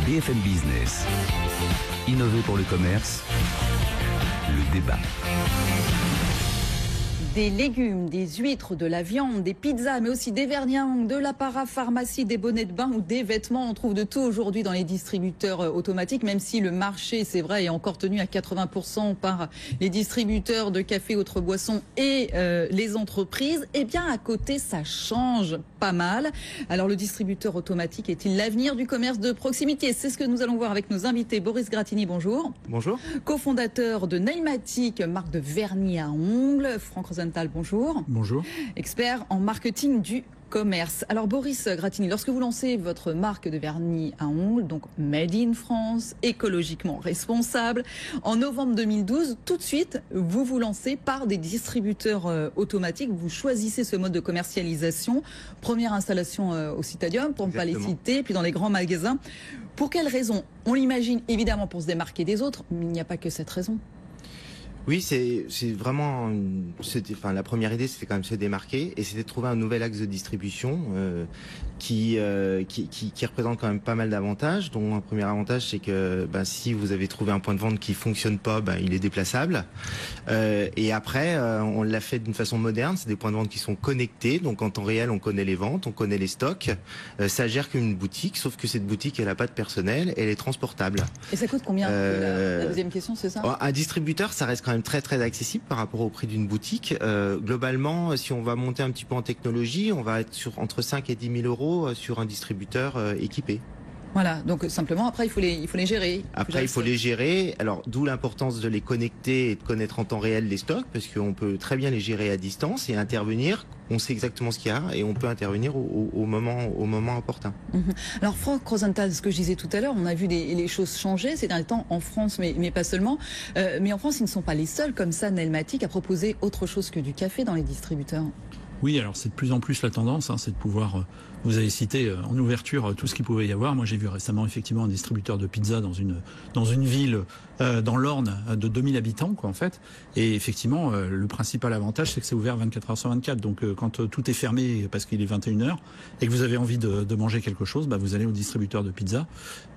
BFM Business. Innover pour le commerce. Le débat. Des légumes, des huîtres, de la viande, des pizzas, mais aussi des verniens, de la parapharmacie, des bonnets de bain ou des vêtements. On trouve de tout aujourd'hui dans les distributeurs automatiques, même si le marché, c'est vrai, est encore tenu à 80% par les distributeurs de café, autres boissons et les entreprises. Eh bien, à côté, ça change pas mal. Alors, le distributeur automatique est-il l'avenir du commerce de proximité? C'est ce que nous allons voir avec nos invités. Boris Grattini, bonjour. Bonjour. Cofondateur de Nailmatic, marque de vernis à ongles. Franck Rosenthal, bonjour. Bonjour. Expert en marketing du commerce. Alors Boris Grattini, lorsque vous lancez votre marque de vernis à ongles, donc Made in France, écologiquement responsable, en novembre 2012, tout de suite, vous vous lancez par des distributeurs automatiques. Vous choisissez ce mode de commercialisation. Première installation au Citadium, pour ne pas les citer, puis dans les grands magasins. Pour quelles raisons? On l'imagine évidemment pour se démarquer des autres, mais il n'y a pas que cette raison. Oui, c'est vraiment, la première idée, c'était quand même se démarquer, et c'était de trouver un nouvel axe de distribution qui représente quand même pas mal d'avantages. Dont un premier avantage, c'est que si vous avez trouvé un point de vente qui fonctionne pas, il est déplaçable. Et après, on l'a fait d'une façon moderne. C'est des points de vente qui sont connectés, donc en temps réel, on connaît les ventes, on connaît les stocks. Ça gère qu'une boutique, sauf que cette boutique, elle a pas de personnel, elle est transportable. Et ça coûte combien? La deuxième question, c'est ça? Un distributeur, ça reste quand même très très accessible par rapport au prix d'une boutique. Globalement, si on va monter un petit peu en technologie, on va être sur entre 5 et 10 000 euros sur un distributeur équipé. Voilà, donc simplement après il faut les gérer. Après il faut les gérer, alors d'où l'importance de les connecter et de connaître en temps réel les stocks, parce qu'on peut très bien les gérer à distance et intervenir, on sait exactement ce qu'il y a et on peut intervenir au moment opportun. Alors Franck Rosenthal, ce que je disais tout à l'heure, on a vu les choses changer ces derniers temps en France, mais pas seulement. Mais en France, ils ne sont pas les seuls comme ça, Nailmatic, à proposer autre chose que du café dans les distributeurs. Oui, alors c'est de plus en plus la tendance, c'est de pouvoir, vous avez cité en ouverture tout ce qu'il pouvait y avoir. Moi j'ai vu récemment effectivement un distributeur de pizza dans une ville dans l'Orne de 2000 habitants en fait. Et effectivement le principal avantage c'est que c'est ouvert 24 heures sur 24. Donc quand tout est fermé parce qu'il est 21h et que vous avez envie de manger quelque chose, vous allez au distributeur de pizza,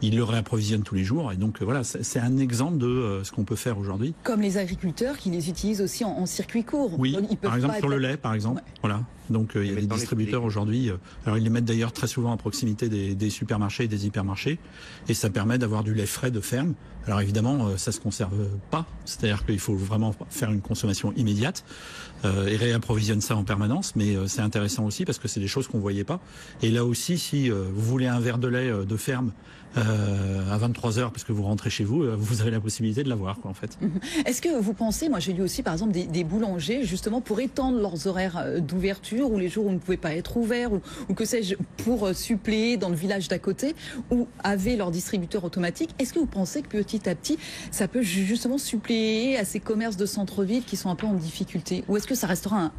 il le réapprovisionne tous les jours. Et donc voilà, c'est un exemple de ce qu'on peut faire aujourd'hui. Comme les agriculteurs qui les utilisent aussi en circuit court. Oui, par exemple sur le lait par exemple. Ouais. Voilà. Donc il y a des distributeurs aujourd'hui, alors ils les mettent d'ailleurs très souvent à proximité des supermarchés et des hypermarchés, et ça permet d'avoir du lait frais de ferme. Alors évidemment ça se conserve pas, c'est-à-dire qu'il faut vraiment faire une consommation immédiate et réapprovisionner ça en permanence, mais c'est intéressant aussi parce que c'est des choses qu'on voyait pas. Et là aussi, si vous voulez un verre de lait de ferme à 23h parce que vous rentrez chez vous, vous avez la possibilité de l'avoir en fait. Est-ce que vous pensez, moi j'ai lu aussi par exemple des boulangers justement pour étendre leurs horaires d'ouverture ou les jours où on ne pouvait pas être ouvert ou que sais-je, pour suppléer dans le village d'à côté ou avaient leur distributeur automatique, est-ce que vous pensez que petit à petit ça peut justement suppléer à ces commerces de centre-ville qui sont un peu en difficulté, ou est-ce que ça restera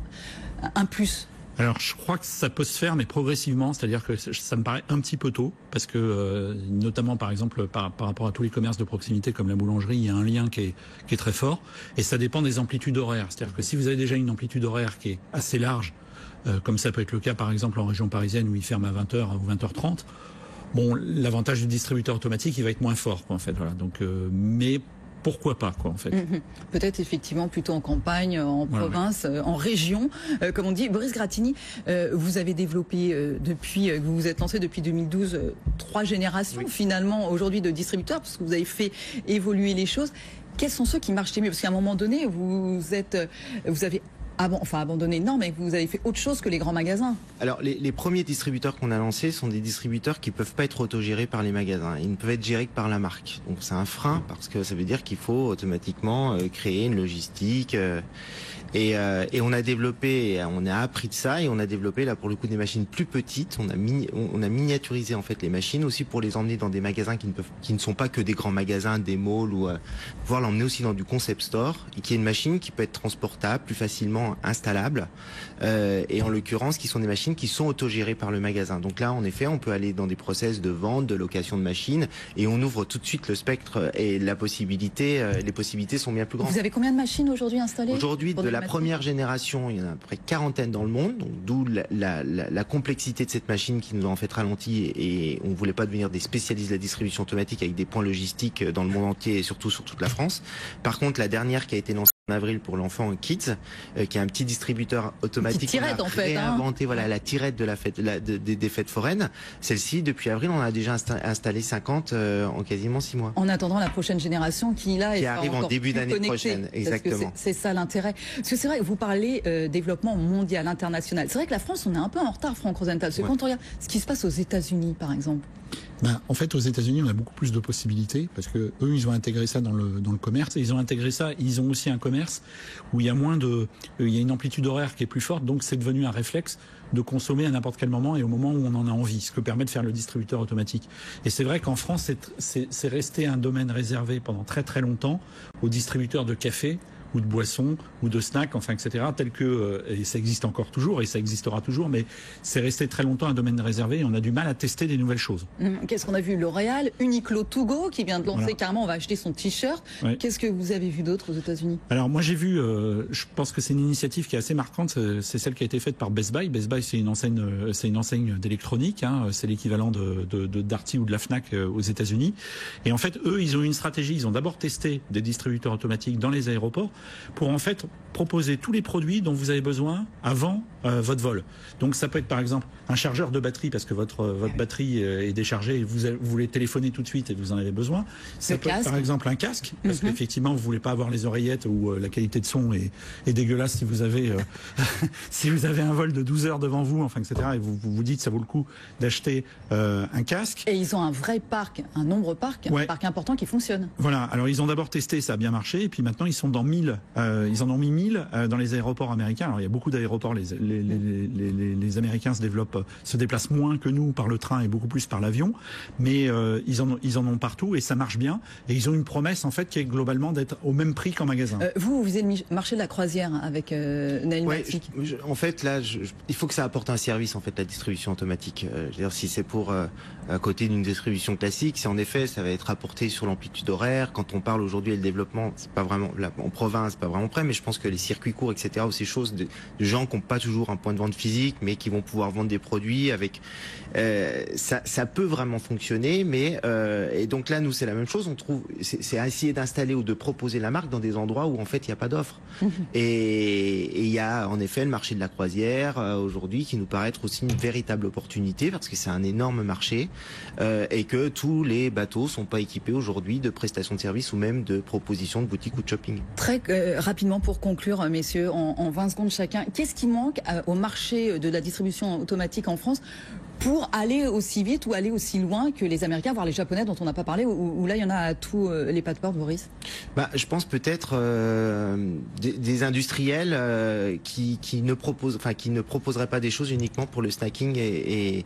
un plus? Alors je crois que ça peut se faire, mais progressivement, c'est-à-dire que ça me paraît un petit peu tôt, parce que notamment par exemple par rapport à tous les commerces de proximité comme la boulangerie, il y a un lien qui est très fort, et ça dépend des amplitudes horaires. C'est-à-dire que si vous avez déjà une amplitude horaire qui est assez large, comme ça peut être le cas par exemple en région parisienne où ils ferment à 20h ou 20h30, bon, l'avantage du distributeur automatique il va être moins fort en fait. Voilà. Donc, mais pourquoi pas en fait. Peut-être effectivement plutôt en campagne, en province, en région, comme on dit. Boris Grattini, vous avez développé depuis, vous vous êtes lancé depuis 2012, 3 générations finalement aujourd'hui de distributeurs, parce que vous avez fait évoluer les choses. Quels sont ceux qui marchent les mieux? Parce qu'à un moment donné, vous avez abandonné, non, mais vous avez fait autre chose que les grands magasins. Alors, les premiers distributeurs qu'on a lancés sont des distributeurs qui peuvent pas être autogérés par les magasins. Ils ne peuvent être gérés que par la marque. Donc, c'est un frein parce que ça veut dire qu'il faut automatiquement créer une logistique. Et on a développé, on a appris de ça et on a développé là pour le coup des machines plus petites. On a miniaturisé en fait les machines aussi pour les emmener dans des magasins qui ne sont pas que des grands magasins, des malls, ou pouvoir l'emmener aussi dans du concept store et qui est une machine qui peut être transportable plus facilement vraiment installables, et en l'occurrence qui sont des machines qui sont autogérées par le magasin. Donc là, en effet, on peut aller dans des process de vente, de location de machines, et on ouvre tout de suite le spectre et la possibilité, les possibilités sont bien plus grandes. Vous avez combien de machines aujourd'hui installées? Aujourd'hui, de la première génération, il y en a à peu près 40 dans le monde, donc d'où la complexité de cette machine qui nous a en fait ralenti, et on voulait pas devenir des spécialistes de la distribution automatique avec des points logistiques dans le monde entier et surtout sur toute la France. Par contre, la dernière qui a été lancée en avril pour l'enfant Kids, qui est un petit distributeur automatique, une tirette, on a en fait, réinventé, voilà, la tirette de la fête, des fêtes foraines. Celle-ci, depuis avril, on a déjà installé 50 en quasiment 6 mois. En attendant la prochaine génération qui arrive en début d'année prochaine, exactement. C'est ça l'intérêt. Parce que c'est vrai que vous parlez développement mondial, international. C'est vrai que la France, on est un peu en retard, Franck Rosenthal. Parce que quand on regarde ce qui se passe aux États-Unis, par exemple. En fait, aux États-Unis, on a beaucoup plus de possibilités parce que eux, ils ont intégré ça dans le commerce. Et ils ont intégré ça. Ils ont aussi un commerce où il y a il y a une amplitude horaire qui est plus forte. Donc, c'est devenu un réflexe de consommer à n'importe quel moment et au moment où on en a envie, ce que permet de faire le distributeur automatique. Et c'est vrai qu'en France, c'est resté un domaine réservé pendant très très longtemps aux distributeurs de café ou de boissons, ou de snacks, enfin, etc., tel que, et ça existe encore toujours, et ça existera toujours, mais c'est resté très longtemps un domaine réservé, et on a du mal à tester des nouvelles choses. Qu'est-ce qu'on a vu? L'Oréal, Uniqlo To Go, qui vient de lancer carrément, on va acheter son t-shirt. Ouais. Qu'est-ce que vous avez vu d'autre aux États-Unis? Alors, moi, j'ai vu, je pense que c'est une initiative qui est assez marquante, c'est celle qui a été faite par Best Buy. Best Buy, c'est une enseigne d'électronique, hein, c'est l'équivalent de Darty ou de la Fnac aux États-Unis. Et en fait, eux, ils ont une stratégie, ils ont d'abord testé des distributeurs automatiques dans les aéroports, pour en fait proposer tous les produits dont vous avez besoin avant votre vol. Donc ça peut être par exemple un chargeur de batterie parce que votre batterie est déchargée et vous voulez téléphoner tout de suite et vous en avez besoin. Ça peut être par exemple un casque parce qu'effectivement vous voulez pas avoir les oreillettes où la qualité de son est dégueulasse si vous avez si vous avez un vol de 12 heures devant vous, enfin etc. et vous dites ça vaut le coup d'acheter un casque. Et ils ont un vrai parc, un parc important qui fonctionne. Voilà. Alors ils ont d'abord testé, ça a bien marché et puis maintenant ils sont dans 1000. Ils en ont mis 1000 dans les aéroports américains. Alors il y a beaucoup d'aéroports. Les Américains se déplacent moins que nous par le train et beaucoup plus par l'avion, mais ils en ont partout et ça marche bien. Et ils ont une promesse en fait qui est globalement d'être au même prix qu'en magasin. Vous êtes le marché de la croisière avec Nailmatic. En fait, là, il faut que ça apporte un service en fait la distribution automatique. Je veux dire, si c'est pour à côté d'une distribution classique, c'est en effet ça va être apporté sur l'amplitude horaire. Quand on parle aujourd'hui le développement, c'est pas vraiment là, en province, pas vraiment près, mais je pense que les circuits courts, etc., ou ces choses de gens qui n'ont pas toujours un point de vente physique, mais qui vont pouvoir vendre des produits avec, ça peut vraiment fonctionner, mais et donc là, nous, c'est la même chose. On trouve, c'est à essayer d'installer ou de proposer la marque dans des endroits où en fait il n'y a pas d'offre. Et il y a en effet le marché de la croisière aujourd'hui qui nous paraît être aussi une véritable opportunité parce que c'est un énorme marché et que tous les bateaux sont pas équipés aujourd'hui de prestations de services ou même de propositions de boutiques ou de shopping. Très rapidement pour conclure, messieurs, en 20 secondes chacun, qu'est-ce qui manque au marché de la distribution automatique en France pour aller aussi vite ou aller aussi loin que les Américains, voire les Japonais dont on n'a pas parlé, où là il y en a à tous les pas de porte, Boris? Je pense peut-être des industriels qui ne proposeraient pas des choses uniquement pour le snacking et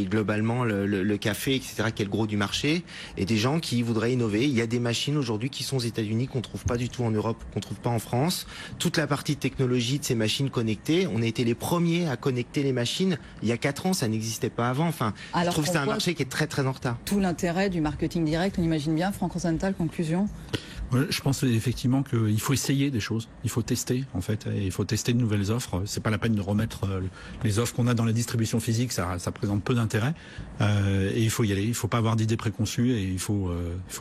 globalement le café, etc., qui est le gros du marché, et des gens qui voudraient innover. Il y a des machines aujourd'hui qui sont aux États-Unis qu'on trouve pas du tout en Europe, qu'on trouve pas en France. Toute la partie technologie de ces machines connectées, on a été les premiers à connecter les machines. Il y a 4 ans, ça n'existait pas avant. Enfin, je trouve que c'est un marché qui est très très en retard. Tout l'intérêt du marketing direct, on imagine bien. Franck Rosenthal, conclusion? Je pense effectivement qu'il faut essayer des choses, il faut tester en fait, et il faut tester de nouvelles offres. C'est pas la peine de remettre les offres qu'on a dans la distribution physique, ça présente peu d'intérêt. Et il faut y aller, il faut pas avoir d'idées préconçues et il faut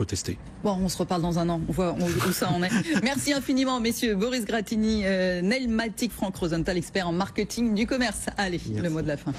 tester. Bon, on se reparle dans un an, on voit où ça en est. Merci infiniment, messieurs. Boris Grattini, Nailmatic, Franck Rosenthal, expert en marketing du commerce. Allez, merci. Le mot de la fin.